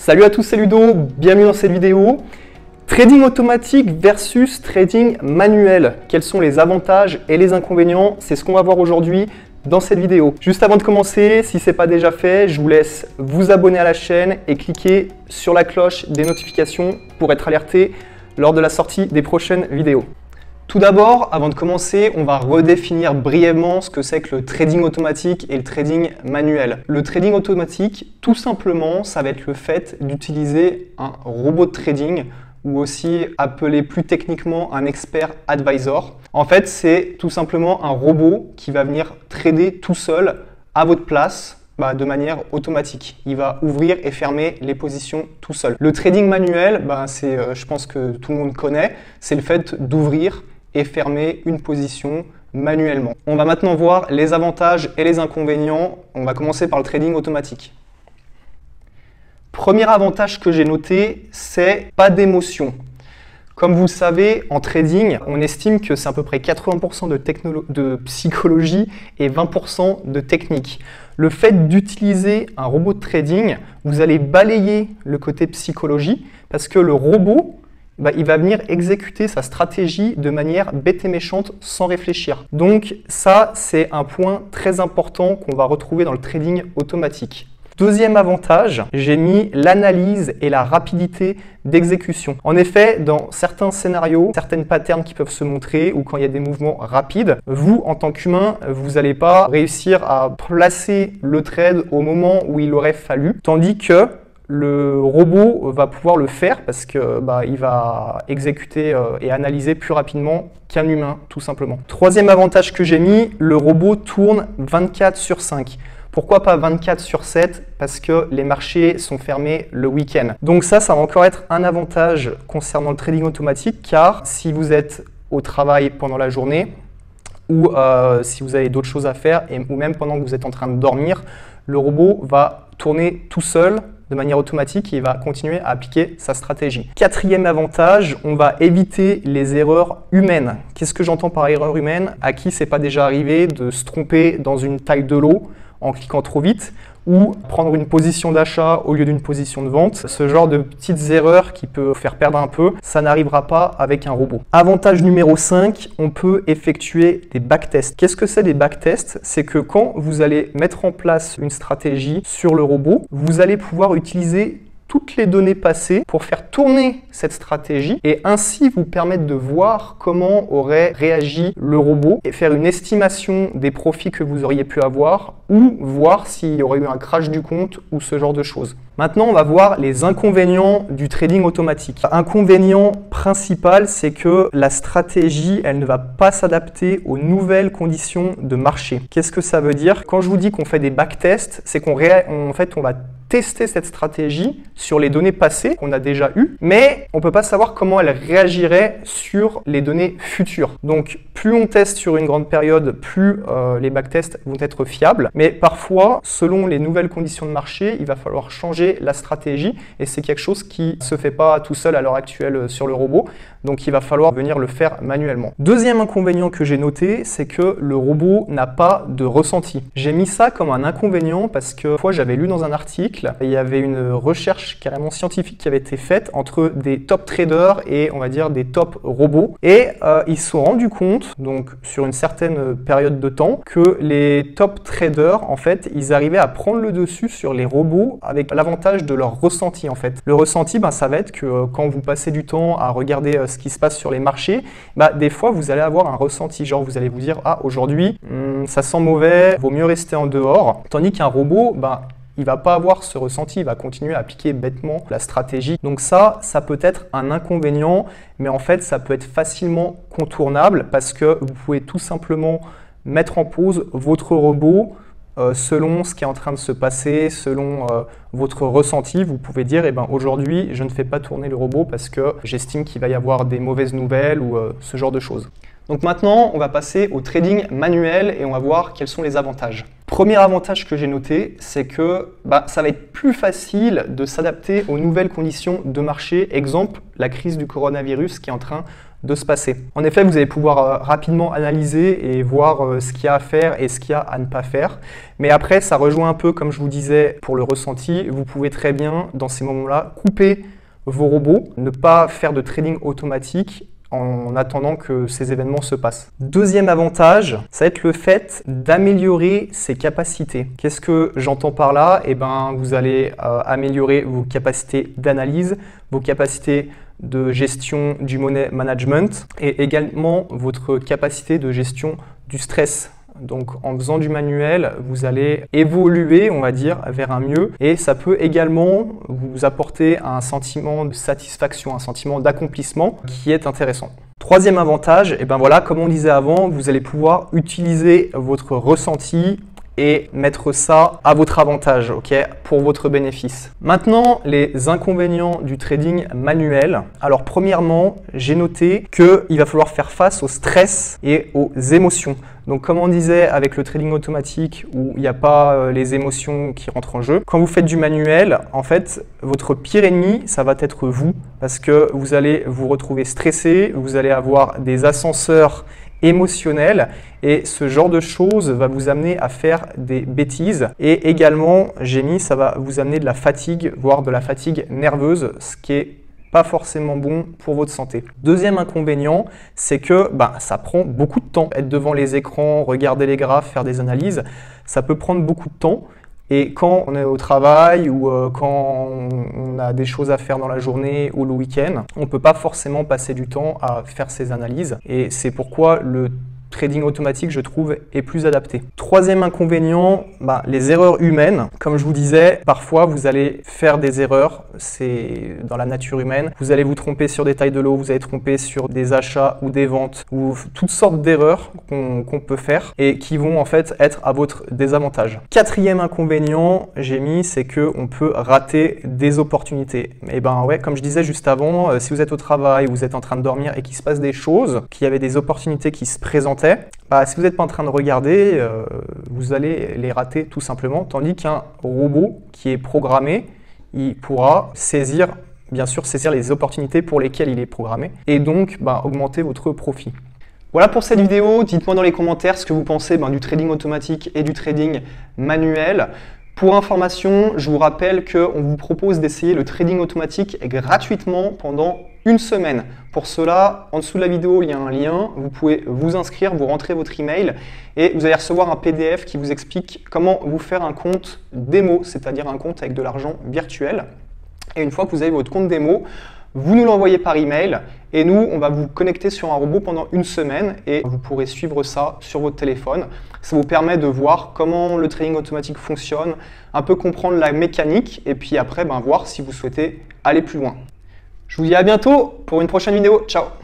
Salut à tous, c'est Ludo, bienvenue dans cette vidéo. Trading automatique versus trading manuel. Quels sont les avantages et les inconvénients? C'est ce qu'on va voir aujourd'hui dans cette vidéo. Juste avant de commencer, si ce n'est pas déjà fait, je vous laisse vous abonner à la chaîne et cliquer sur la cloche des notifications pour être alerté lors de la sortie des prochaines vidéos. Tout d'abord, avant de commencer, on va redéfinir brièvement ce que c'est que le trading automatique et le trading manuel. Le trading automatique, tout simplement, ça va être le fait d'utiliser un robot de trading ou aussi appelé plus techniquement un expert advisor. En fait, c'est tout simplement un robot qui va venir trader tout seul à votre place de manière automatique. Il va ouvrir et fermer les positions tout seul. Le trading manuel, je pense que tout le monde connaît, c'est le fait d'ouvrir et fermer une position manuellement. On va maintenant voir les avantages et les inconvénients. On va commencer par le trading automatique. Premier avantage que j'ai noté, c'est pas d'émotion. Comme vous le savez, en trading, on estime que c'est à peu près 80% de psychologie et 20% de technique. Le fait d'utiliser un robot de trading, vous allez balayer le côté psychologie parce que le robot, il va venir exécuter sa stratégie de manière bête et méchante sans réfléchir. Donc ça, c'est un point très important qu'on va retrouver dans le trading automatique. Deuxième avantage, j'ai mis l'analyse et la rapidité d'exécution. En effet, dans certains scénarios, certaines patterns qui peuvent se montrer ou quand il y a des mouvements rapides, vous, en tant qu'humain, vous n'allez pas réussir à placer le trade au moment où il aurait fallu, tandis que le robot va pouvoir le faire parce que il va exécuter et analyser plus rapidement qu'un humain, tout simplement. Troisième avantage que j'ai mis, le robot tourne 24/5. Pourquoi pas 24/7? Parce que les marchés sont fermés le week-end. Donc ça va encore être un avantage concernant le trading automatique, car si vous êtes au travail pendant la journée ou si vous avez d'autres choses à faire ou même pendant que vous êtes en train de dormir, le robot va tourner tout seul de manière automatique et il va continuer à appliquer sa stratégie. Quatrième avantage, on va éviter les erreurs humaines. Qu'est-ce que j'entends par erreur humaine? À qui c'est pas déjà arrivé de se tromper dans une taille de lot en cliquant trop vite ou prendre une position d'achat au lieu d'une position de vente? Ce genre de petites erreurs qui peut faire perdre un peu, ça n'arrivera pas avec un robot. Avantage numéro 5, on peut effectuer des backtests. Qu'est-ce que c'est des backtests? C'est que quand vous allez mettre en place une stratégie sur le robot, vous allez pouvoir utiliser toutes les données passées pour faire tourner cette stratégie et ainsi vous permettre de voir comment aurait réagi le robot et faire une estimation des profits que vous auriez pu avoir ou voir s'il y aurait eu un crash du compte ou ce genre de choses. Maintenant, on va voir les inconvénients du trading automatique. L'inconvénient principal, c'est que la stratégie, elle ne va pas s'adapter aux nouvelles conditions de marché. Qu'est-ce que ça veut dire? Quand je vous dis qu'on fait des backtests, c'est qu'on va tester cette stratégie sur les données passées qu'on a déjà eues, mais on ne peut pas savoir comment elle réagirait sur les données futures. Donc, plus on teste sur une grande période, plus les backtests vont être fiables. Mais parfois, selon les nouvelles conditions de marché, il va falloir changer la stratégie et c'est quelque chose qui ne se fait pas tout seul à l'heure actuelle sur le robot. Donc, il va falloir venir le faire manuellement. Deuxième inconvénient que j'ai noté, c'est que le robot n'a pas de ressenti. J'ai mis ça comme un inconvénient parce que j'avais lu dans un article, il y avait une recherche carrément scientifique qui avait été faite entre des top traders et on va dire des top robots. Et ils se sont rendus compte, donc sur une certaine période de temps, que les top traders, en fait, ils arrivaient à prendre le dessus sur les robots avec l'avantage de leur ressenti, en fait. Le ressenti, ça va être que quand vous passez du temps à regarder ce qui se passe sur les marchés, des fois, vous allez avoir un ressenti, genre vous allez vous dire « Ah, aujourd'hui, ça sent mauvais, vaut mieux rester en dehors ». Tandis qu'un robot, il ne va pas avoir ce ressenti, il va continuer à appliquer bêtement la stratégie. Donc ça peut être un inconvénient, mais en fait, ça peut être facilement contournable parce que vous pouvez tout simplement mettre en pause votre robot selon ce qui est en train de se passer, selon votre ressenti. Vous pouvez dire, aujourd'hui, je ne fais pas tourner le robot parce que j'estime qu'il va y avoir des mauvaises nouvelles ou ce genre de choses. Donc maintenant, on va passer au trading manuel et on va voir quels sont les avantages. Premier avantage que j'ai noté, c'est que ça va être plus facile de s'adapter aux nouvelles conditions de marché. Exemple, la crise du coronavirus qui est en train de se passer. En effet, vous allez pouvoir rapidement analyser et voir ce qu'il y a à faire et ce qu'il y a à ne pas faire. Mais après, ça rejoint un peu, comme je vous disais, pour le ressenti. Vous pouvez très bien, dans ces moments-là, couper vos robots, ne pas faire de trading automatique en attendant que ces événements se passent. Deuxième avantage, ça va être le fait d'améliorer ses capacités. Qu'est-ce que j'entends par là? Eh ben, vous allez améliorer vos capacités d'analyse, vos capacités de gestion du money management et également votre capacité de gestion du stress. Donc en faisant du manuel, vous allez évoluer, on va dire, vers un mieux et ça peut également vous apporter un sentiment de satisfaction, un sentiment d'accomplissement qui est intéressant. Troisième avantage, et ben voilà, comme on disait avant, vous allez pouvoir utiliser votre ressenti et mettre ça à votre avantage, ok, pour votre bénéfice. Maintenant, les inconvénients du trading manuel. Alors premièrement, j'ai noté qu'il va falloir faire face au stress et aux émotions. Donc comme on disait avec le trading automatique où il n'y a pas les émotions qui rentrent en jeu, quand vous faites du manuel, en fait, votre pire ennemi, ça va être vous parce que vous allez vous retrouver stressé, vous allez avoir des ascenseurs émotionnel et ce genre de choses va vous amener à faire des bêtises et également, j'ai mis, ça va vous amener de la fatigue, voire de la fatigue nerveuse, ce qui est pas forcément bon pour votre santé. Deuxième inconvénient, c'est que ça prend beaucoup de temps. Être devant les écrans, regarder les graphes, faire des analyses, ça peut prendre beaucoup de temps. Et quand on est au travail ou quand on a des choses à faire dans la journée ou le week-end, on ne peut pas forcément passer du temps à faire ces analyses. Et c'est pourquoi le trading automatique, je trouve, est plus adapté. Troisième inconvénient, les erreurs humaines. Comme je vous disais, parfois vous allez faire des erreurs, c'est dans la nature humaine. Vous allez vous tromper sur des tailles de lot, vous allez tromper sur des achats ou des ventes, ou toutes sortes d'erreurs qu'on peut faire et qui vont en fait être à votre désavantage. Quatrième inconvénient, j'ai mis, c'est qu'on peut rater des opportunités. Et ouais, comme je disais juste avant, si vous êtes au travail, vous êtes en train de dormir et qu'il se passe des choses, qu'il y avait des opportunités qui se présentent, si vous n'êtes pas en train de regarder, vous allez les rater tout simplement. Tandis qu'un robot qui est programmé, il pourra saisir, bien sûr, saisir les opportunités pour lesquelles il est programmé et donc augmenter votre profit. Voilà pour cette vidéo. Dites-moi dans les commentaires ce que vous pensez du trading automatique et du trading manuel. Pour information, je vous rappelle qu'on vous propose d'essayer le trading automatique gratuitement pendant une semaine. Pour cela, en dessous de la vidéo, il y a un lien. Vous pouvez vous inscrire, vous rentrez votre email et vous allez recevoir un PDF qui vous explique comment vous faire un compte démo, c'est-à-dire un compte avec de l'argent virtuel. Et une fois que vous avez votre compte démo, vous nous l'envoyez par email et nous, on va vous connecter sur un robot pendant une semaine et vous pourrez suivre ça sur votre téléphone. Ça vous permet de voir comment le trading automatique fonctionne, un peu comprendre la mécanique et puis après, voir si vous souhaitez aller plus loin. Je vous dis à bientôt pour une prochaine vidéo. Ciao!